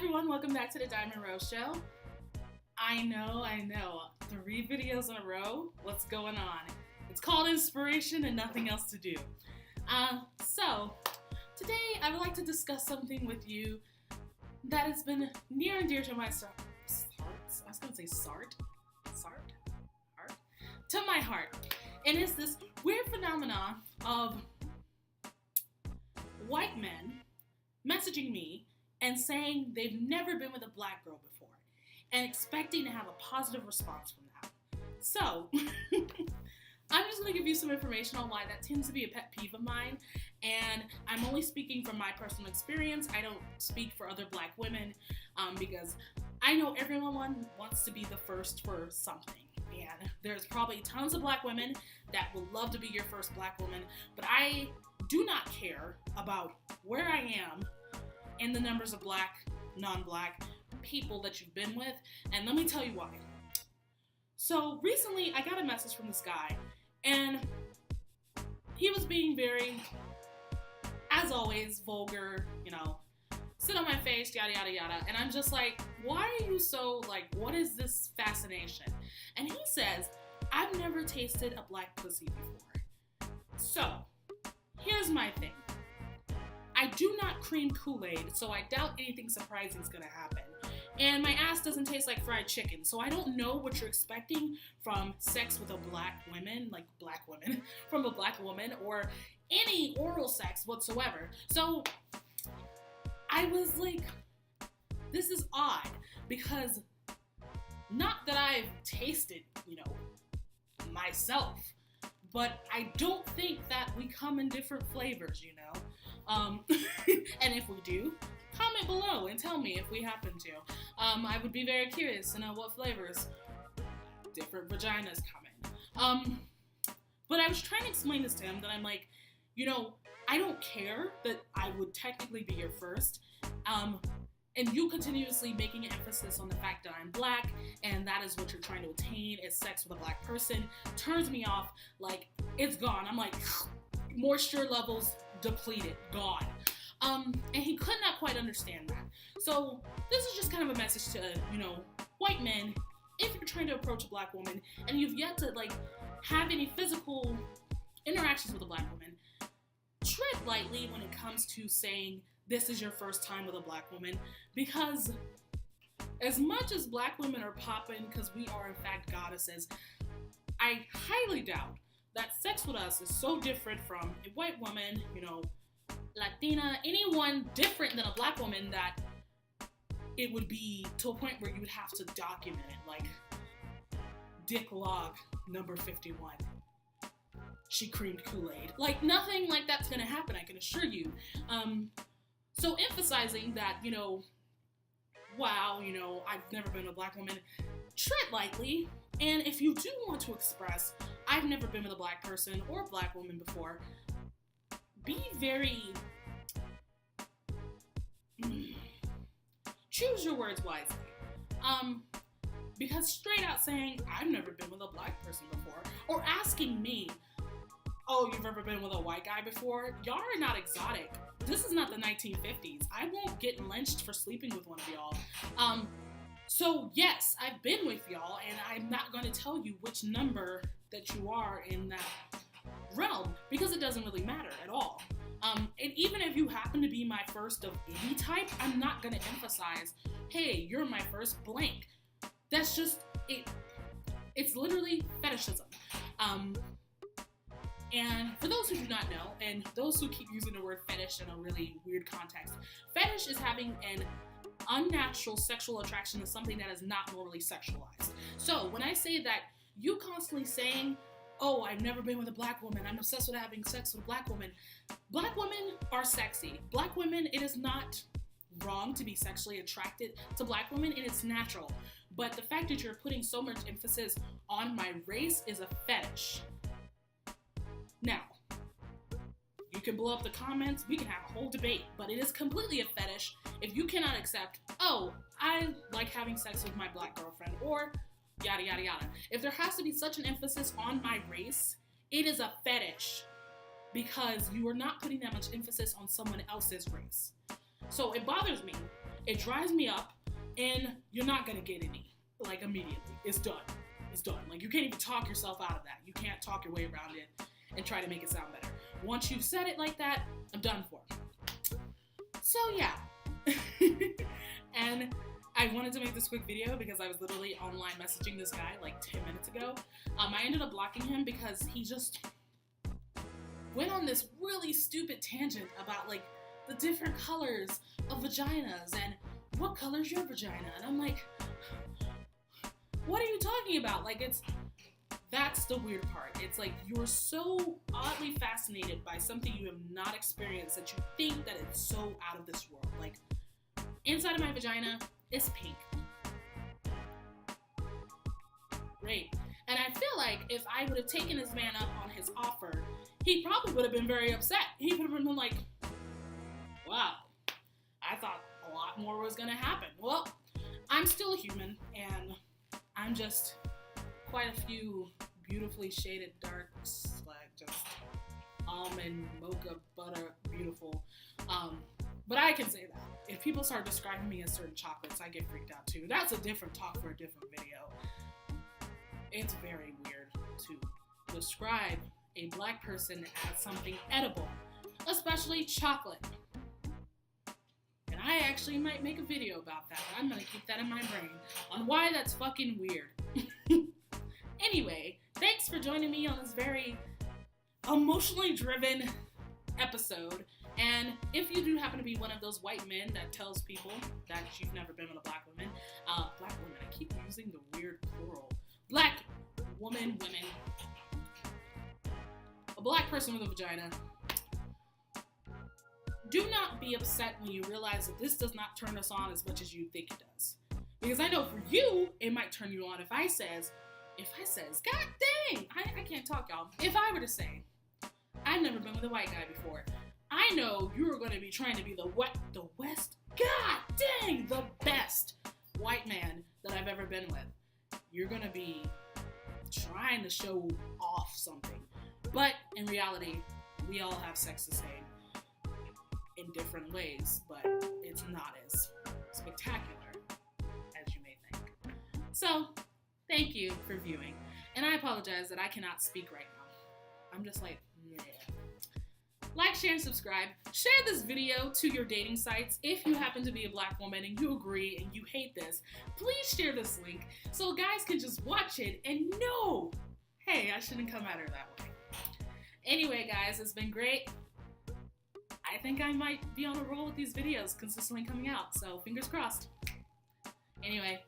everyone, welcome back to the Diamond Rose Show. I know, 3 videos in a row. What's going on? It's called inspiration and nothing else to do. So, today I would like to discuss something with you that has been near and dear to my to my heart. And it's this weird phenomenon of white men messaging me and saying they've never been with a black girl before and expecting to have a positive response from that. So, I'm just going to give you some information on why that tends to be a pet peeve of mine, and I'm only speaking from my personal experience. I don't speak for other black women because I know everyone wants to be the first for something, and there's probably tons of black women that would love to be your first black woman, but I do not care about where I am and the numbers of black, non-black people that you've been with, and let me tell you why. So recently I got a message from this guy, and he was being very, as always, vulgar, sit on my face, yada yada yada, and I'm just like, why are you so, what is this fascination? And he says, I've never tasted a black pussy before. So, here's my thing. I do not cream Kool-Aid, so I doubt anything surprising is gonna happen. And my ass doesn't taste like fried chicken, so I don't know what you're expecting from sex with a black woman, from a black woman, or any oral sex whatsoever. So I was like, this is odd, because not that I've tasted, myself, but I don't think that we come in different flavors, and if we do, comment below and tell me if we happen to. I would be very curious to know what flavors different vaginas come in. But I was trying to explain this to him that I'm like, I don't care that I would technically be your first. And you continuously making an emphasis on the fact that I'm black and that is what you're trying to attain is sex with a black person turns me off. Like, it's gone. I'm like, moisture levels depleted, gone. And he could not quite understand that. So this is just kind of a message to, white men, if you're trying to approach a black woman and you've yet to have any physical interactions with a black woman, tread lightly when it comes to saying this is your first time with a black woman, because as much as black women are popping because we are in fact goddesses, I highly doubt that sex with us is so different from a white woman, Latina, anyone different than a black woman that it would be to a point where you would have to document it, like Dick Log number 51. She creamed Kool-Aid. Nothing like that's gonna happen, I can assure you. So emphasizing that, wow, I've never been a black woman, tread lightly, and if you do want to express, I've never been with a black person or a black woman before, be very, choose your words wisely. Because straight out saying, I've never been with a black person before, or asking me, oh, you've ever been with a white guy before? Y'all are not exotic. This is not the 1950s. I won't get lynched for sleeping with one of y'all. So yes, I've been with y'all, and I'm not going to tell you which number that you are in that realm, because it doesn't really matter at all. And even if you happen to be my first of any type, I'm not going to emphasize, hey, you're my first blank. That's just it. It's literally fetishism. And for those who do not know, and those who keep using the word fetish in a really weird context, fetish is having an unnatural sexual attraction to something that is not normally sexualized. So when I say that, you constantly saying, oh, I've never been with a black woman, I'm obsessed with having sex with a black woman. Black women are sexy. Black women, it is not wrong to be sexually attracted to black women, and it's natural. But the fact that you're putting so much emphasis on my race is a fetish. Now, you can blow up the comments, we can have a whole debate, but it is completely a fetish if you cannot accept, oh, I like having sex with my black girlfriend, or yada yada yada. If there has to be such an emphasis on my race, it is a fetish because you are not putting that much emphasis on someone else's race. So it bothers me it dries me up, and you're not gonna get any, like, immediately. It's done. It's done. Like, you can't even talk yourself out of that. You can't talk your way around it and try to make it sound better. Once you've said it like that, I'm done for. So, yeah. And I wanted to make this quick video because I was literally online messaging this guy like 10 minutes ago. I ended up blocking him because he just went on this really stupid tangent about, like, the different colors of vaginas and what color's your vagina? And I'm like, what are you talking about? Like, that's the weird part. It's like you're so oddly fascinated by something you have not experienced that you think that it's so out of this world. Like, inside of my vagina is pink. Great. And I feel like if I would have taken this man up on his offer, he probably would have been very upset. He would have been like, wow, I thought a lot more was gonna happen. Well, I'm still human, and I'm just quite a few beautifully shaded darks, like just almond, mocha, butter, beautiful. But I can say that. If people start describing me as certain chocolates, I get freaked out too. That's a different talk for a different video. It's very weird to describe a black person as something edible, especially chocolate. And I actually might make a video about that. I'm gonna keep that in my brain on why that's fucking weird. Anyway, thanks for joining me on this very emotionally driven episode. And if you do happen to be one of those white men that tells people that you've never been with a black woman, I keep using the weird plural. Black woman, women, a black person with a vagina, do not be upset when you realize that this does not turn us on as much as you think it does. Because I know for you, it might turn you on if I says, God dang, I can't talk, y'all. If I were to say, I've never been with a white guy before, I know you're going to be trying to be the best, god dang, the best white man that I've ever been with. You're going to be trying to show off something. But in reality, we all have sex the same in different ways, but it's not as spectacular as you may think. So, thank you for viewing. And I apologize that I cannot speak right now. I'm just like, yeah. Like, share, and subscribe. Share this video to your dating sites. If you happen to be a black woman and you agree and you hate this, please share this link so guys can just watch it and know, hey, I shouldn't come at her that way. Anyway, guys, it's been great. I think I might be on a roll with these videos consistently coming out, so fingers crossed. Anyway,